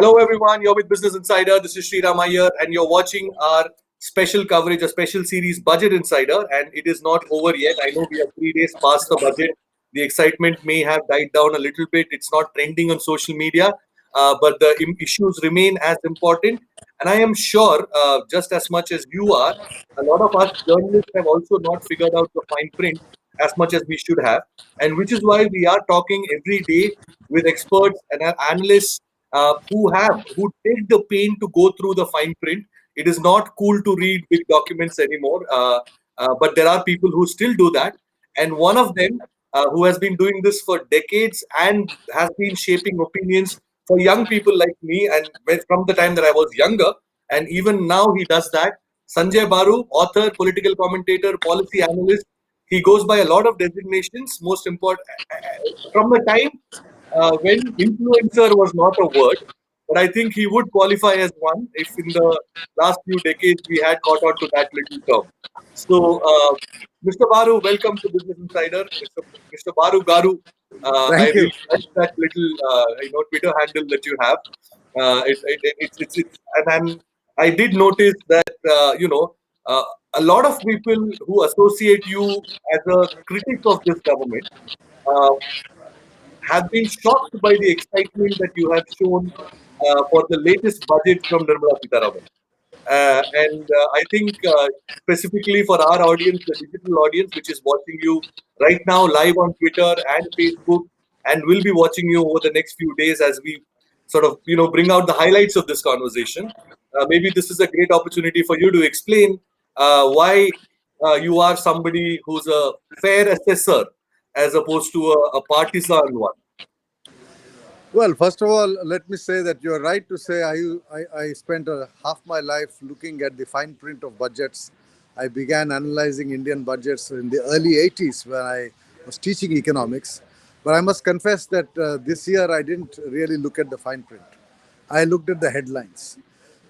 Hello, everyone. You're with Business Insider. This is Sriram Iyer, and you're watching our special coverage, a special series, Budget Insider. And it is not over yet. I know we are 3 days past the budget. The excitement may have died down a little bit. It's not trending on social media, but the issues remain as important. And I am sure, just as much as you are, a lot of us journalists have also not figured out the fine print as much as we should have. And which is why we are talking every day with experts and analysts who take the pain to go through the fine print. It is not cool to read big documents anymore, but there are people who still do that. And one of them, who has been doing this for decades and has been shaping opinions for young people like me, and from the time that I was younger, and even now he does that. Sanjaya Baru, author, political commentator, policy analyst. He goes by a lot of designations. Most important, from the time when influencer was not a word, but I think he would qualify as one if in the last few decades we had caught on to that little term. So, Mr. Baru, welcome to Business Insider. Mr. Baru Garu, I Thank you. really like that little Twitter handle that you have. It's and I did notice that a lot of people who associate you as a critic of this government uh, have been shocked by the excitement that you have shown for the latest budget from Nirmala Sitharaman. And I think specifically for our audience, the digital audience, which is watching you right now live on Twitter and Facebook, and will be watching you over the next few days as we sort of bring out the highlights of this conversation. Maybe this is a great opportunity for you to explain why you are somebody who's a fair assessor as opposed to a partisan one. Well, first of all, let me say that you're right to say I spent half my life looking at the fine print of budgets. I began analyzing Indian budgets in the early 80s when I was teaching economics. But I must confess that this year I didn't really look at the fine print. I looked at the headlines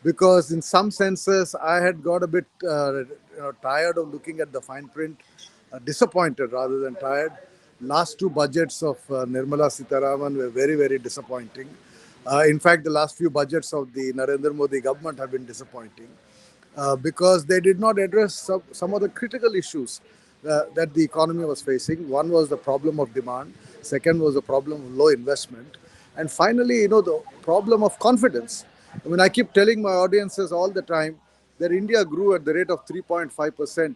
because, in some senses, I had got a bit tired of looking at the fine print, disappointed rather than tired. Last two budgets of Nirmala Sitharaman were very, very disappointing. In fact, the last few budgets of the Narendra Modi government have been disappointing because they did not address some of the critical issues that the economy was facing. One was the problem of demand. Second was the problem of low investment. And finally, the problem of confidence. I mean, I keep telling my audiences all the time that India grew at the rate of 3.5%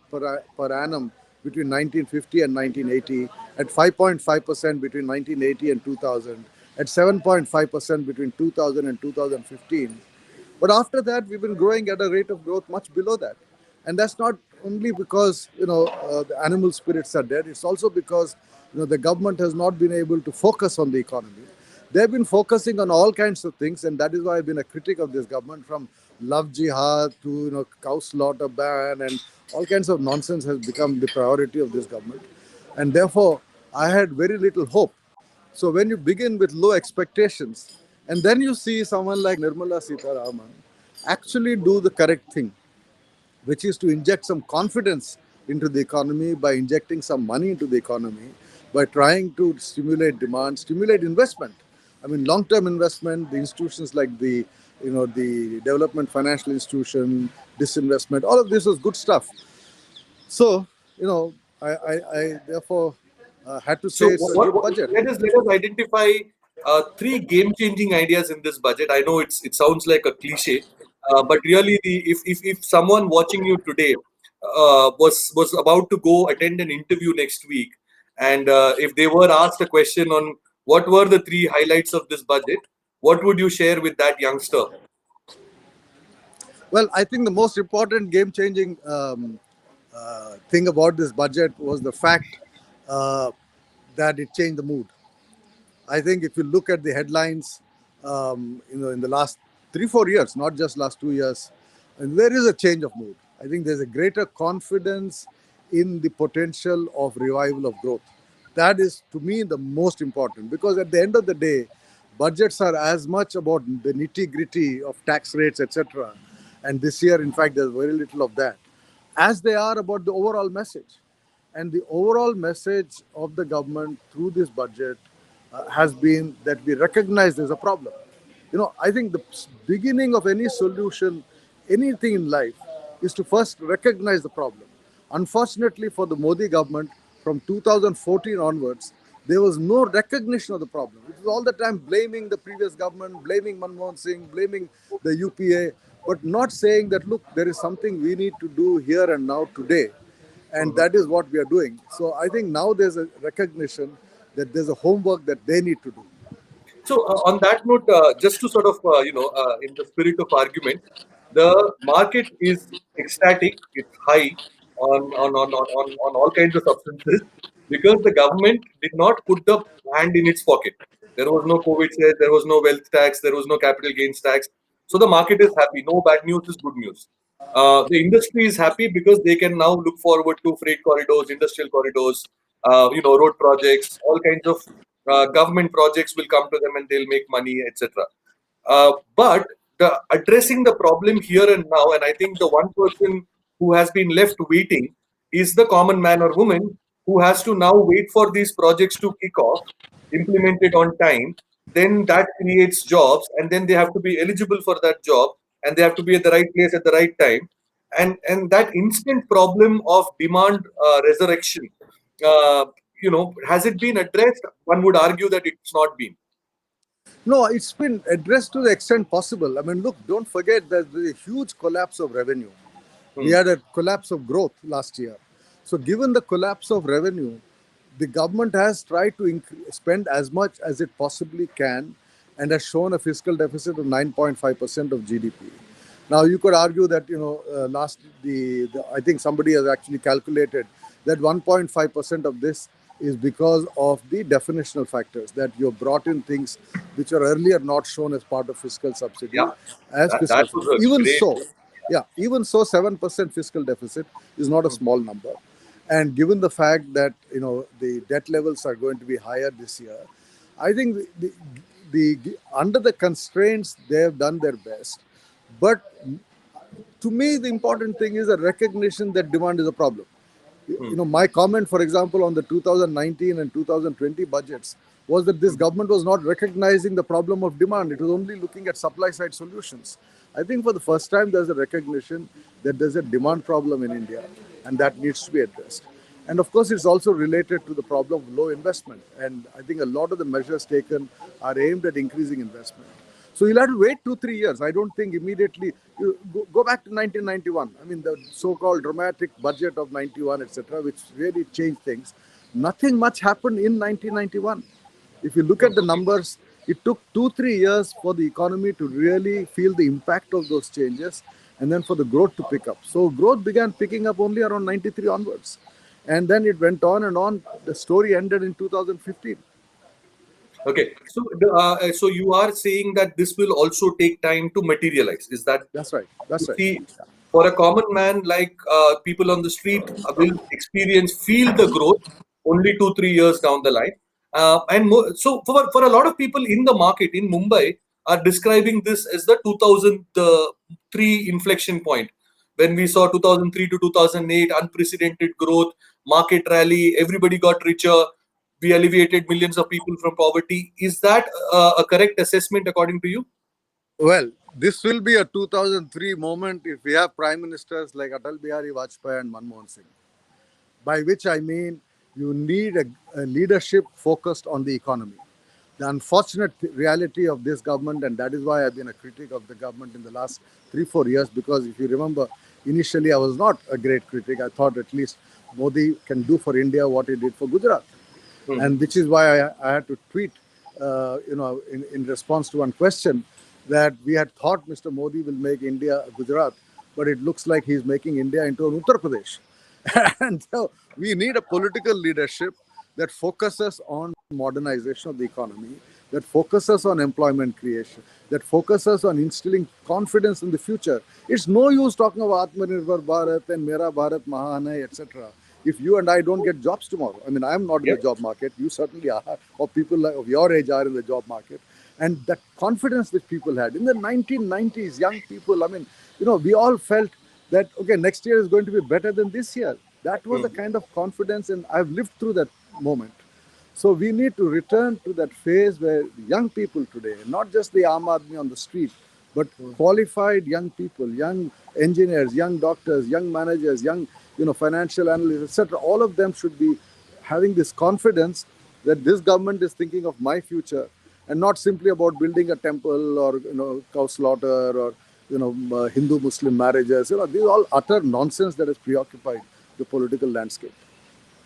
per annum between 1950 and 1980, at 5.5% between 1980 and 2000, at 7.5% between 2000 and 2015. But after that, we've been growing at a rate of growth much below that. And that's not only because, the animal spirits are dead. It's also because, the government has not been able to focus on the economy. They've been focusing on all kinds of things, and that is why I've been a critic of this government, from love jihad to cow slaughter ban, and all kinds of nonsense has become the priority of this government. And therefore, I had very little hope. So when you begin with low expectations, and then you see someone like Nirmala Sitharaman actually do the correct thing, which is to inject some confidence into the economy by injecting some money into the economy, by trying to stimulate demand, stimulate investment. I mean, long-term investment, the institutions like the development financial institution, disinvestment, all of this was good stuff. So, I therefore had to say So, it's a good budget. let us identify three game-changing ideas in this budget. I know it sounds like a cliche, but really, if someone watching you today was about to go attend an interview next week, and if they were asked a question on what were the three highlights of this budget, what would you share with that youngster? Well, I think the most important game-changing thing about this budget was the fact uh, that it changed the mood. I think if you look at the headlines, in the last 3, 4 years, not just last 2 years, and there is a change of mood. I think there's a greater confidence in the potential of revival of growth. That is, to me, the most important, because at the end of the day, budgets are as much about the nitty gritty of tax rates, etc. And this year, in fact, there's very little of that, as they are about the overall message. And the overall message of the government through this budget has been that we recognize there's a problem. I think the beginning of any solution, anything in life, is to first recognize the problem. Unfortunately for the Modi government, from 2014 onwards, there was no recognition of the problem. It was all the time blaming the previous government, blaming Manmohan Singh, blaming the UPA, but not saying that, look, there is something we need to do here and now today. And Mhm. that is what we are doing. So I think now there's a recognition that there's a homework that they need to do. So, on that note, just to sort of, in the spirit of argument, the market is ecstatic, it's high on all kinds of substances because the government did not put the hand in its pocket. There was no COVID share, there was no wealth tax, there was no capital gains tax. So, the market is happy. No bad news is good news. The industry is happy because they can now look forward to freight corridors, industrial corridors, road projects, all kinds of government projects will come to them and they'll make money, etc. But addressing the problem here and now, and I think the one person who has been left waiting is the common man or woman who has to now wait for these projects to kick off, implement it on time. Then that creates jobs, and then they have to be eligible for that job, and they have to be at the right place at the right time. And that instant problem of demand resurrection, uh, has it been addressed? One would argue that it's not been. No, it's been addressed to the extent possible. I mean, look, don't forget that there's a huge collapse of revenue. We Hmm. had a collapse of growth last year. So, given the collapse of revenue, the government has tried to spend as much as it possibly can and has shown a fiscal deficit of 9.5% of GDP. Now, you could argue that, I think somebody has actually calculated that 1.5% of this is because of the definitional factors that you have brought in things which are earlier not shown as part of fiscal Yeah, subsidy as that fiscal. was a Even great. so, yeah, even so, 7% fiscal deficit is not a Hmm. small number. And given the fact that the debt levels are going to be higher this year, I think under the constraints they have done their best. But to me, the important thing is a recognition that demand is a problem. Hmm. My comment, for example, on the 2019 and 2020 budgets was that this Hmm. government was not recognizing the problem of demand. It was only looking at supply side solutions. I think for the first time, there's a recognition that there's a demand problem in India and that needs to be addressed. And of course, it's also related to the problem of low investment. And I think a lot of the measures taken are aimed at increasing investment. So you'll have to wait 2, 3 years. I don't think immediately. You go back to 1991. I mean, the so-called dramatic budget of 91, etc., which really changed things. Nothing much happened in 1991. If you look Hmm. at the numbers, it took 2, 3 years for the economy to really feel the impact of those changes, and then for the growth to pick up. So growth began picking up only around 93 onwards, and then it went on and on. The story ended in 2015. Okay, so so you are saying that this will also take time to materialize. Is that That's right. That's you right. see, for a common man like people on the street will feel the growth only 2 3 years down the line, so for a lot of people in the market in Mumbai are describing this as the 2003 inflection point when we saw 2003 to 2008 unprecedented growth, market rally, everybody got richer, we alleviated millions of people from poverty. Is that a correct assessment according to you? Well, this will be a 2003 moment if we have prime ministers like Atal Bihari Vajpayee and Manmohan Singh. By which I mean you need a leadership focused on the economy. The unfortunate reality of this government, and that is why I've been a critic of the government in the last 3, 4 years, because if you remember, initially I was not a great critic. I thought at least Modi can do for India what he did for Gujarat. Hmm. And which is why I had to tweet, in response to one question, that we had thought Mr. Modi will make India a Gujarat, but it looks like he's making India into an Uttar Pradesh. And so we need a political leadership that focuses on modernization of the economy, that focuses on employment creation, that focuses on instilling confidence in the future. It's no use talking about Atmanirbhar Bharat and Mera Bharat Mahan Hai, etc. If you and I don't get jobs tomorrow. I mean, I'm not in Yeah. the job market. You certainly are, or people of your age are in the job market. And that confidence which people had in the 1990s, young people, I mean, we all felt that, okay, next year is going to be better than this year. That was the Hmm. kind of confidence, and I've lived through that moment. So we need to return to that phase where young people today, not just the Aam Aadmi on the street, but qualified young people, young engineers, young doctors, young managers, young financial analysts, etc. All of them should be having this confidence that this government is thinking of my future and not simply about building a temple or cow slaughter or Hindu Muslim marriages. These are all utter nonsense that has preoccupied the political landscape.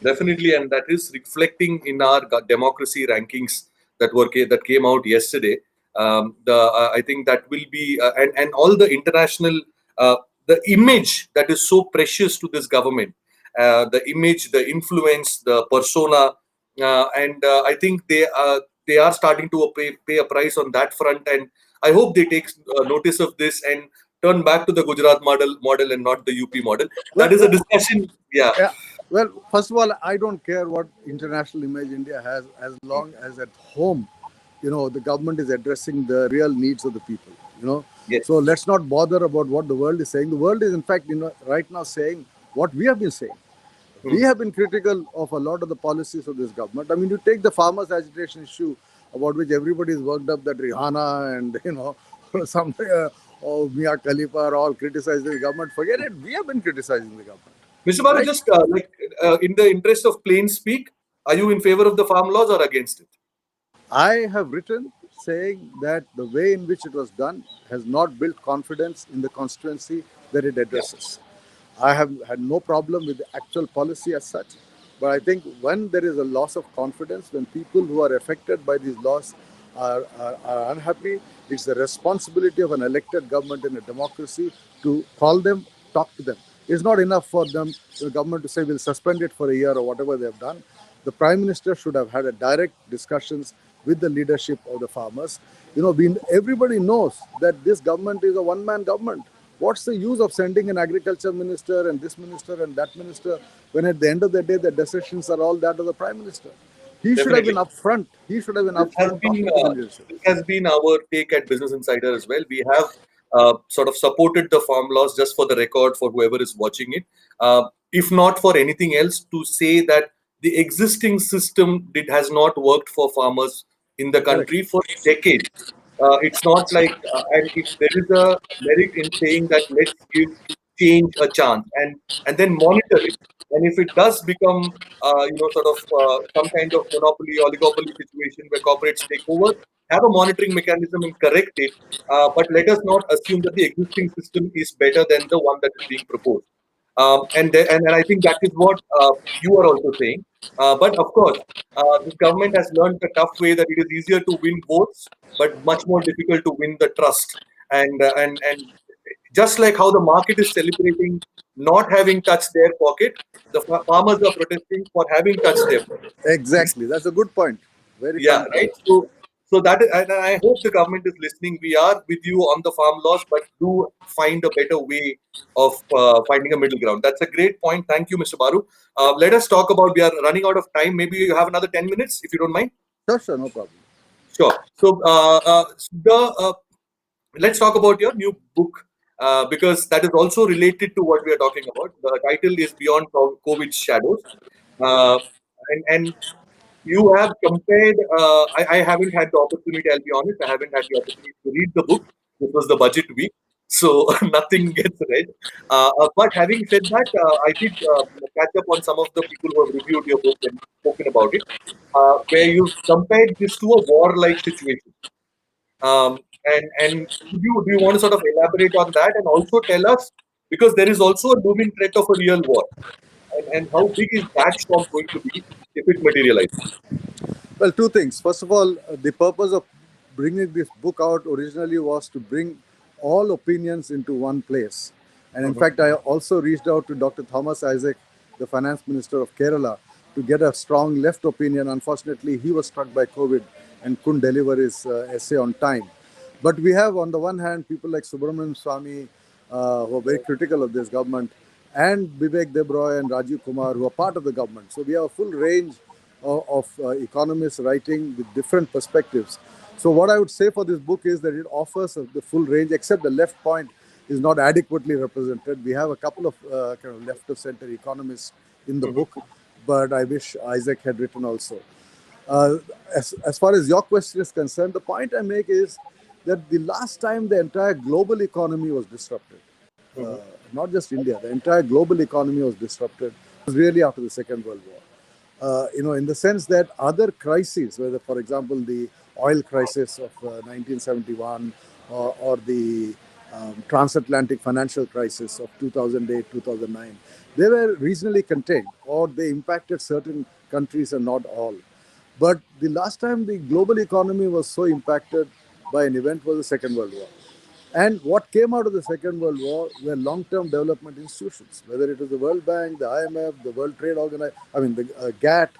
Definitely, and that is reflecting in our democracy rankings that came out yesterday. The I think that will be and all the international the image that is so precious to this government, the image, the influence, the persona, and I think they are starting to pay a price on that front. And I hope they take notice of this and turn back to the Gujarat model and not the UP model. Well, That is a well, discussion. Yeah. yeah. Well, first of all, I don't care what international image India has as long as at home, the government is addressing the real needs of the people, Yes. So let's not bother about what the world is saying. The world is, in fact, right now saying what we have been saying. We Hmm. have been critical of a lot of the policies of this government. I mean, you take the farmers' agitation issue about which everybody is worked up that Rihanna and, some or Mia Khalifa are all criticizing the government. Forget it. We have been criticizing the government, Mr. Baru, right? just in the interest of plain speak, are you in favor of the farm laws or against it? I have written saying that the way in which it was done has not built confidence in the constituency that it Yeah, addresses. I have had no problem with the actual policy as such, but I think when there is a loss of confidence, when people who are affected by these laws are unhappy, it's the responsibility of an elected government in a democracy to call them, talk to them. It's not enough for them, the government, to say we'll suspend it for a year or whatever they have done. The Prime Minister should have had a direct discussions with the leadership of the farmers. Everybody knows that this government is a one-man government. What's the use of sending an agriculture minister and this minister and that minister when at the end of the day the decisions are all that of the Prime Minister? He should have been definitely. upfront. He should have been This has upfront been talking to the leadership. our take at Business Insider as well. We have sort of supported the farm laws, just for the record, for whoever is watching it. If not for anything else, to say that the existing system has not worked for farmers in the Correct. country for decades. It's not like, and if there is a merit in saying that let's give change a chance and then monitor it. And if it does become, sort of some kind of monopoly, oligopoly situation where corporates take over, have a monitoring mechanism and correct it. But let us not assume that the existing system is better than the one that is being proposed. And I think that is what you are also saying. But of course, this government has learned the tough way that it is easier to win votes, but much more difficult to win the trust. And just like how the market is celebrating not having touched their pocket, the farmers are protesting for having touched their pocket. Exactly. That's a good point. Very Yeah, fine point. right. So that is, and I hope the government is listening. We are with you on the farm laws, but do find a better way of finding a middle ground. That's a great point. Thank you, Mr. Baru. Let us talk about. We are running out of time. Maybe you have another 10 minutes, if you don't mind. Sure, sure, no problem. Sure. So let's talk about your new book, because that is also related to what we are talking about. The title is Beyond COVID Shadows, uh, and you have compared. I haven't had the opportunity. I'll be honest. I haven't had the opportunity to read the book. This was the budget week, so nothing gets read. But having said that, I did catch up on some of the people who have reviewed your book and spoken about it, where you've compared this to a war-like situation. And do you want to sort of elaborate on that and also tell us, because there is also a looming threat of a real war, and how big is that storm going to be if it materializes? Well, two things. First of all, the purpose of bringing this book out originally was to bring all opinions into one place. And in Mhm. fact, I also reached out to Dr. Thomas Isaac, the finance minister of Kerala, to get a strong left opinion. Unfortunately, he was struck by COVID and couldn't deliver his essay on time. But we have, on the one hand, people like Subramanian Swamy, who are very critical of this government, and Vivek Debroy and Rajiv Kumar, who are part of the government. So we have a full range of economists writing with different perspectives. So what I would say for this book is that it offers the full range, except the left point is not adequately represented. We have a couple of kind of left of center economists in the book, but I wish Isaac had written also. Uh, as far as your question is concerned, the point I make is that the last time the entire global economy was disrupted, uh, Mhm. not just India, the entire global economy was disrupted, was really after the Second World War. In the sense that other crises, whether, for example, the oil crisis of 1971 or the transatlantic financial crisis of 2008, 2009, they were regionally contained or they impacted certain countries and not all. But the last time the global economy was so impacted by an event was the Second World War. And what came out of the Second World War were long-term development institutions, whether it was the World Bank, the IMF, the World Trade Organization, the GATT,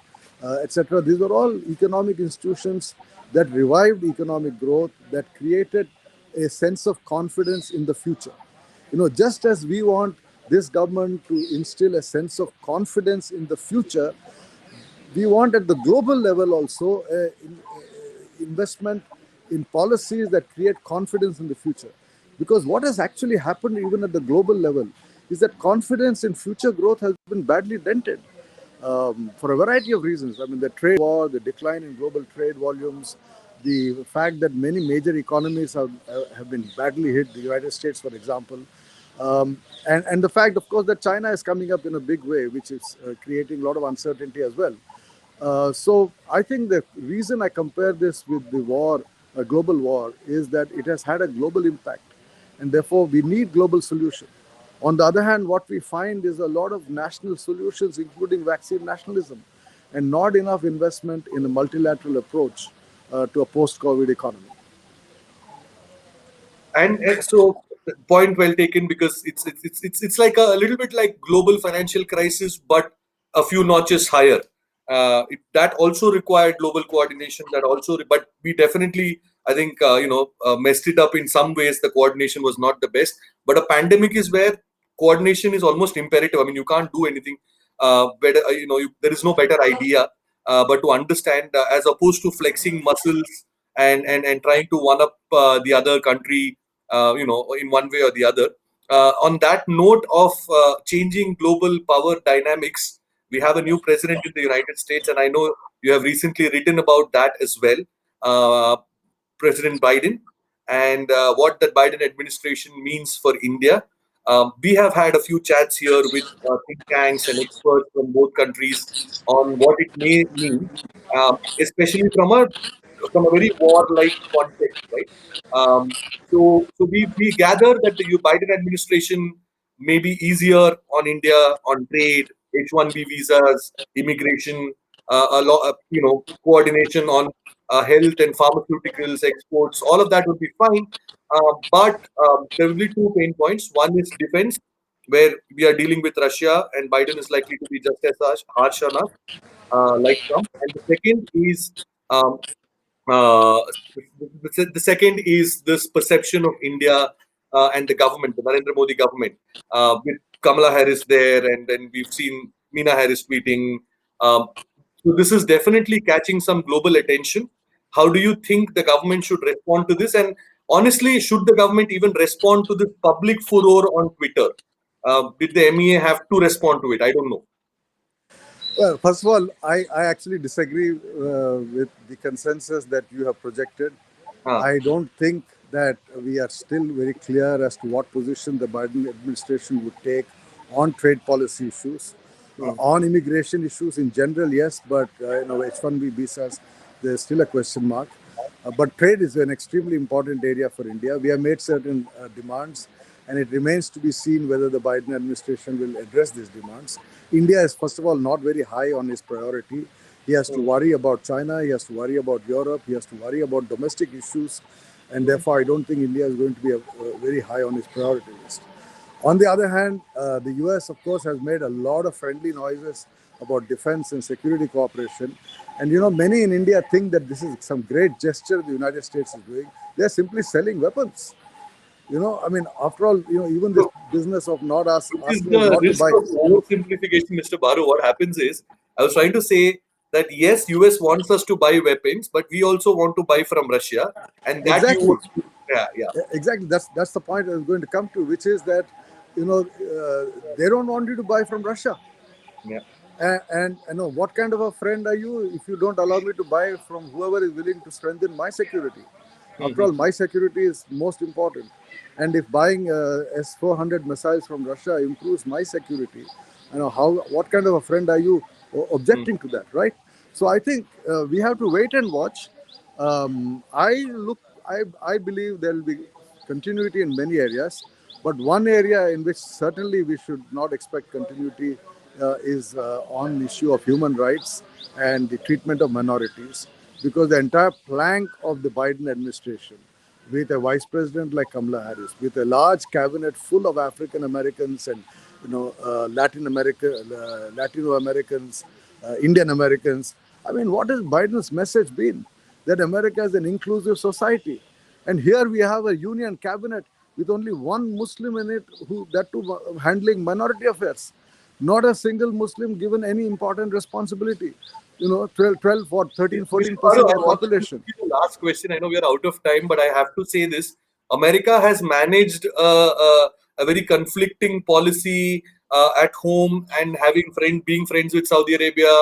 etc. These were all economic institutions that revived economic growth, that created a sense of confidence in the future. Just as we want this government to instill a sense of confidence in the future, we want at the global level also investment in policies that create confidence in the future. Because what has actually happened, even at the global level, is that confidence in future growth has been badly dented for a variety of reasons. I mean, the trade war, the decline in global trade volumes, the fact that many major economies have been badly hit, the United States, for example, and the fact, of course, that China is coming up in a big way, which is creating a lot of uncertainty as well. So I think the reason I compare this with the war, a global war, is that it has had a global impact, and therefore we need global solution. On the other hand, what we find is a lot of national solutions, including vaccine nationalism, and not enough investment in a multilateral approach to a post-COVID economy. And so point well taken, because it's like a little bit like global financial crisis, but a few notches higher. That also required global coordination. That also, but we definitely, I think, messed it up in some ways. The coordination was not the best, but a pandemic is where coordination is almost imperative. I mean, you can't do anything better. There is no better idea, but to understand, as opposed to flexing muscles and trying to one up the other country, in one way or the other. On that note of changing global power dynamics, we have a new president in the United States, and I know you have recently written about that as well, uh, President Biden, and what the Biden administration means for India. We have had a few chats here with think tanks and experts from both countries on what it may mean, especially from a very warlike context, right? So we gather that the Biden administration may be easier on India on trade, H-1B visas, immigration, coordination on health and pharmaceuticals exports. All of that would be fine, but there will be two pain points. One is defense, where we are dealing with Russia, and Biden is likely to be just as harsh on us, like Trump. And the second is um, uh, the second is this perception of India and the government, the Narendra Modi government, with Kamala Harris there, and then we've seen Meena Harris tweeting. Um, so this is definitely catching some global attention. How do you think the government should respond to this? And honestly, should the government even respond to this public furor on Twitter? Did the MEA have to respond to it? I don't know. Well, first of all, I actually disagree with the consensus that you have projected. Uh, I don't think that we are still very clear as to what position the Biden administration would take on trade policy issues. hmm, On immigration issues in general, yes, but H-1B visas, there's still a question mark. But trade is an extremely important area for India. We have made certain demands, and it remains to be seen whether the Biden administration will address these demands. India is, first of all, not very high on his priority. He has to hmm, worry about China, he has to worry about Europe, he has to worry about domestic issues, and therefore I don't think India is going to be very high on his priority list. On the other hand, the US, of course, has made a lot of friendly noises about defense and security cooperation. And many in India think that this is some great gesture the United States is doing. They're simply selling weapons. I mean, after all, even this hmm. business of not us Which is asking us the not to risk buy. of oversimplification, Mr. Baru. What happens is, I was trying to say that yes, US wants us to buy weapons, but we also want to buy from Russia, and that you Exactly. would, yeah, yeah, Exactly. That's the point I was going to come to, which is that they don't want you to buy from Russia. yeah. And you know, what kind of a friend are you if you don't allow me to buy from whoever is willing to strengthen my security? After Mhm. all, my security is most important. And if buying S-400 missiles from Russia improves my security, you know how what kind of a friend are you Mm. objecting to that, right? So I think we have to wait and watch. I look, I believe there will be continuity in many areas, but one area in which certainly we should not expect continuity is on the issue of human rights and the treatment of minorities, because the entire plank of the Biden administration, with a vice president like Kamala Harris, with a large cabinet full of African Americans and Latino Americans, Indian Americans. I mean, what has Biden's message been? That America is an inclusive society, and here we have a union cabinet with only one Muslim in it, who that too handling minority affairs. Not a single Muslim given any important responsibility. You know, 12 or 13, Mr. 14% Baru, of I the wanted to population. give you the last question. I know we are out of time, but I have to say this. America has managed a very conflicting policy at home and being friends with Saudi Arabia.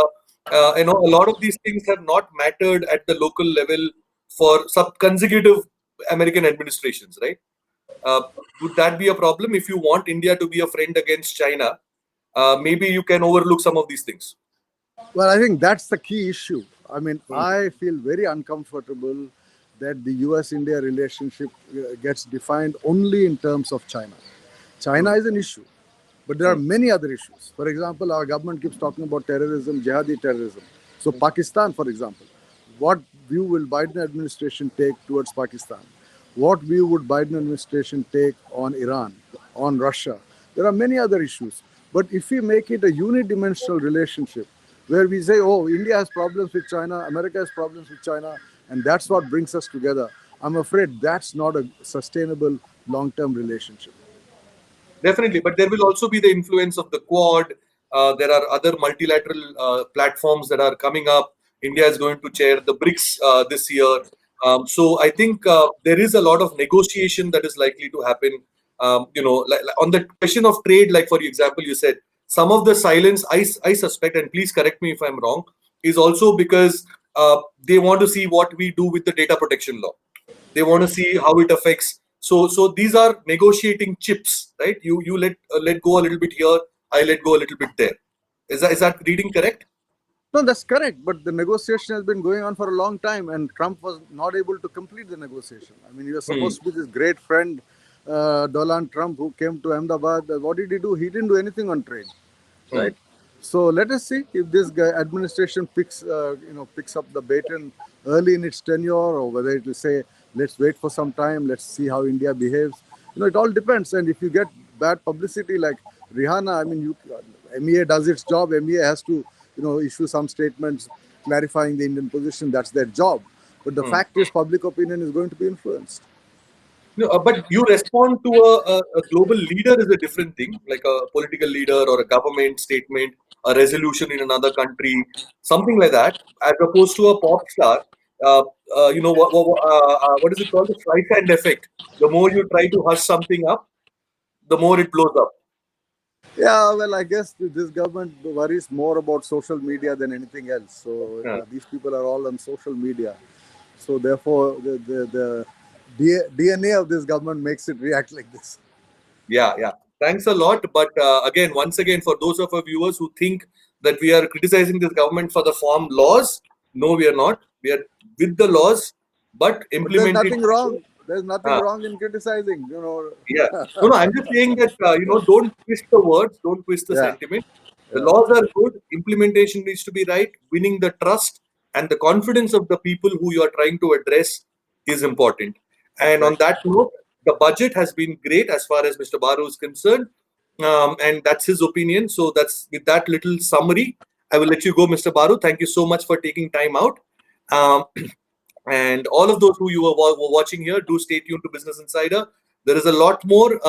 A lot of these things have not mattered at the local level for sub consecutive American administrations, right? Uh, would that be a problem if you want India to be a friend against China? Maybe you can overlook some of these things. Well, I think that's the key issue. I mean, Hmm. I feel very uncomfortable that the US India relationship gets defined only in terms of China. China Hmm. is an issue, but there are Hmm. many other issues. For example, our government keeps talking about terrorism, jihadi terrorism. So, Pakistan, for example, what view will Biden administration take towards Pakistan? What view would Biden administration take on Iran, on Russia? There are many other issues. But if we make it a unidimensional relationship, where we say, oh, India has problems with China, America has problems with China, and that's what brings us together, I'm afraid that's not a sustainable long term relationship. Definitely, but there will also be the influence of the Quad. There are other multilateral platforms that are coming up. India is going to chair the BRICS this year. So I think there is a lot of negotiation that is likely to happen. On the question of trade, like for example, you said some of the silence, I suspect, and please correct me if I'm wrong, is also because they want to see what we do with the data protection law. They want to see how it affects. So these are negotiating chips, right? You let go a little bit here, I let go a little bit there. Is that reading correct? No, that's correct. But the negotiation has been going on for a long time, and Trump was not able to complete the negotiation. I mean, he was Hmm. supposed to be this great friend, Donald Trump, who came to Ahmedabad. What did he do? He didn't do anything on trade, Hmm. right? So let us see if this guy administration picks up the baton early in its tenure, or whether it will say, let's wait for some time, let's see how India behaves. You know, it all depends. And if you get bad publicity like Rihanna, I mean, MEA does its job. MEA has to, issue some statements clarifying the Indian position. That's their job. But the Hmm. fact is, public opinion is going to be influenced. No, but you respond to a global leader is a different thing, like a political leader or a government statement, a resolution in another country, something like that, as opposed to a pop star. Uh, what is it called? The Streisand effect. The more you try to hush something up, the more it blows up. Yeah, well, I guess this government worries more about social media than anything else. So Yeah. these people are all on social media. So therefore, the DNA of this government makes it react like this. Yeah, yeah. Thanks a lot. But again, once again, for those of our viewers who think that we are criticizing this government for the form laws, no, we are not. We are with the laws, but But there's implement it. nothing wrong. There's nothing Uh, wrong in criticizing. yeah. No, no, I'm just saying that, don't twist the words, don't twist the Yeah, sentiment. The yeah, laws are good, implementation needs to be right, winning the trust and the confidence of the people who you are trying to address is important. And on exactly. that note, the budget has been great as far as Mr. Baru is concerned. And that's his opinion. So that's with that little summary, I will let you go, Mr. Baru. Thank you so much for taking time out. Um, and all of those who you were watching here, do stay tuned to Business Insider. There is a lot more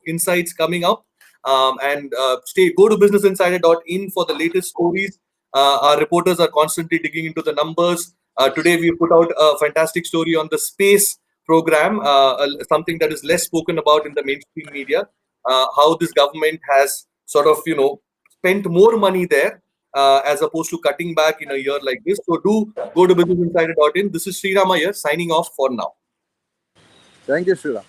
insights coming up. And go to businessinsider.in for the latest stories. Our reporters are constantly digging into the numbers. Today, we put out a fantastic story on the space program, something that is less spoken about in the mainstream media. How this government has sort of, spent more money there as opposed to cutting back in a year like this. So do go to businessinsider.in. This is Sriram Iyer signing off for now. Thank you, Sriram.